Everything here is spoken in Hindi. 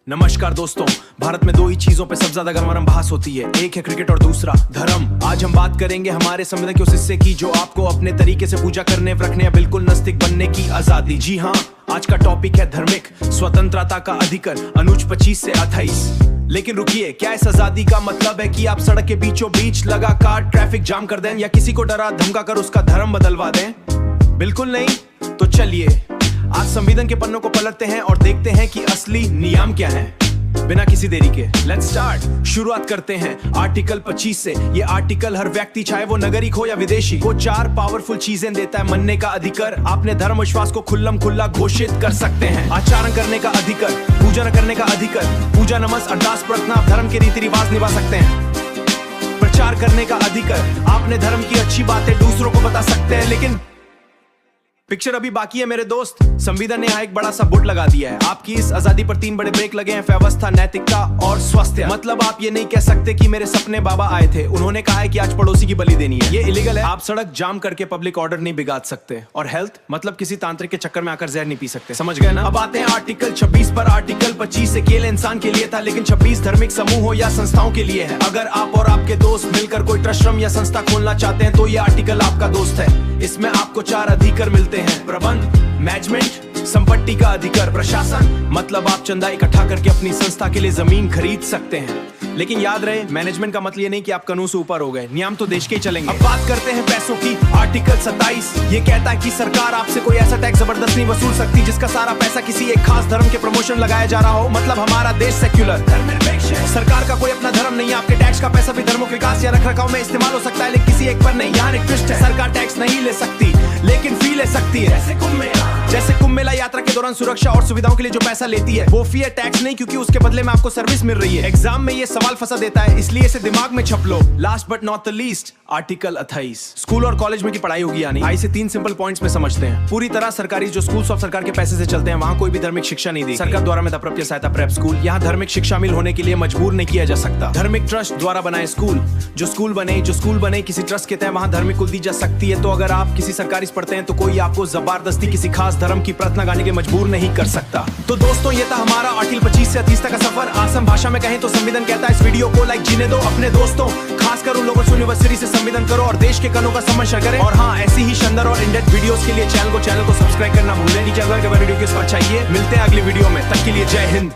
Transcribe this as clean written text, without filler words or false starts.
नमस्कार दोस्तों, भारत में दो ही चीजों पे सबसे ज्यादा गरमागरम बहस होती है, एक है क्रिकेट और दूसरा धर्म। आज हम बात करेंगे हमारे संविधान के उस हिस्से की जो आपको अपने तरीके से पूजा करने, रखने या बिल्कुल नास्तिक बनने की आजादी। जी हाँ, आज का टॉपिक है धार्मिक स्वतंत्रता का अधिकार, अनुच्छेद 25 से 28। लेकिन रुकिए, क्या इस आजादी का मतलब है कि आप सड़क के बीचों बीच लगातार ट्रैफिक जाम कर दें या किसी को डरा धमका कर उसका धर्म बदलवा दें? बिल्कुल नहीं। तो चलिए आज संविधान के पन्नों को पलटते हैं और देखते हैं कि असली नियम क्या है। बिना किसी देरी के लेट्स स्टार्ट। शुरुआत करते हैं आर्टिकल 25 से। ये आर्टिकल हर व्यक्ति, चाहे वो नागरिक हो या विदेशी, को 4 पावरफुल चीजें देता है। मानने का अधिकार, अपने धर्म विश्वास को खुल्लम खुल्ला घोषित कर सकते हैं। आचरण करने का अधिकार, पूजा करने का अधिकार, पूजा नमस अरदास प्रार्थना धर्म के रीति रिवाज निभा सकते हैं। प्रचार करने का अधिकार, अपने धर्म की अच्छी बातें दूसरों को बता सकते हैं। लेकिन पिक्चर अभी बाकी है मेरे दोस्त। संविधान ने यहाँ एक बड़ा सा बोर्ड लगा दिया है। आपकी इस आजादी पर 3 बड़े ब्रेक लगे हैं, व्यवस्था, नैतिकता और स्वास्थ्य। मतलब आप ये नहीं कह सकते कि मेरे सपने बाबा आए थे, उन्होंने कहा है कि आज पड़ोसी की बलि देनी है। ये इलीगल है। आप सड़क जाम करके पब्लिक ऑर्डर नहीं बिगाड़ सकते। और हेल्थ मतलब किसी तांत्रिक के चक्कर में आकर जहर नहीं पी सकते। समझ गए ना? अब आते हैं आर्टिकल 26 पर। आर्टिकल 25 अकेले इंसान के लिए था, लेकिन 26 धार्मिक समूहों या संस्थाओं के लिए है। अगर आप और आपके दोस्त मिलकर कोई ट्रस्ट या संस्था खोलना चाहते हैं तो ये आर्टिकल आपका दोस्त है। इसमें आपको 4 अधिकार मिलते हैं: प्रबंध, मैनेजमेंट, संपत्ति का अधिकार, प्रशासन मतलब आप चंदा इकट्ठा करके अपनी संस्था के लिए जमीन खरीद सकते हैं। लेकिन याद रहे, मैनेजमेंट का मतलब ये नहीं कि आप कानून से ऊपर हो गए, नियम तो देश के ही चलेंगे। अब बात करते हैं पैसों की। आर्टिकल 27 ये कहता है कि सरकार आपसे कोई ऐसा टैक्स जबरदस्त नहीं वसूल सकती जिसका सारा पैसा किसी एक खास धर्म के प्रमोशन लगाया जा रहा हो। मतलब हमारा देश सेक्युलर धर्मनिरपेक्ष है। सरकार का कोई अपना धर्म नहीं है। आपके टैक्स का पैसा भी धर्मों के विकास या रखरखाव में इस्तेमाल हो सकता है, लेकिन किसी एक पर नहीं। यहाँ एक ट्विस्ट है, सरकार टैक्स नहीं ले सकती लेकिन फी ले सकती है। जैसे कुंभ मेला यात्रा के दौरान सुरक्षा और सुविधाओं के लिए जो पैसा लेती है वो फी है, टैक्स नहीं, क्योंकि उसके बदले में आपको सर्विस मिल रही है। एग्जाम में ये सवाल फंसा देता है, इसलिए इसे दिमाग में छप लो। Last but not the least, article 28। School और कॉलेज में की पढ़ाई होगी यानी। आई से 3 सिंपल पॉइंट्स में समझते हैं। पूरी तरह सरकारी जो स्कूल्स ऑफ सरकार के पैसे से चलते हैं, वहाँ कोई भी धार्मिक शिक्षा नहीं दी। सरकार द्वारा मेधाप्राप्य सहायता प्रेप स्कूल, यहाँ धार्मिक शिक्षा शामिल होने के लिए मजबूर नहीं किया जा सकता। धार्मिक ट्रस्ट द्वारा बनाए स्कूल, जो स्कूल बने किसी ट्रस्ट के तहत, वहाँ धार्मिक कुल दी जा सकती है। तो अगर आप किसी सरकारी पढ़ते हैं तो कोई आपको जबरदस्ती किसी खास धर्म की प्रार्थना गाने के मजबूर नहीं कर सकता। तो दोस्तों, ये था हमारा आर्टिकल 25 से 30 तक का सफर। आसान भाषा में कहें तो संविधान कहता है इस वीडियो को लाइक जीने दो अपने दोस्तों, खासकर उन लोगों से यूनिवर्सिटी से संविधान करो और देश के कानूनों का समझ करें। और हाँ, ऐसी ही शानदार और इन-डेप्थ वीडियोस के लिए चैनल को सब्सक्राइब करना भूलें नहीं। वीडियो के साथ चाहिए। मिलते हैं अगली वीडियो में, तब के लिए जय हिंद।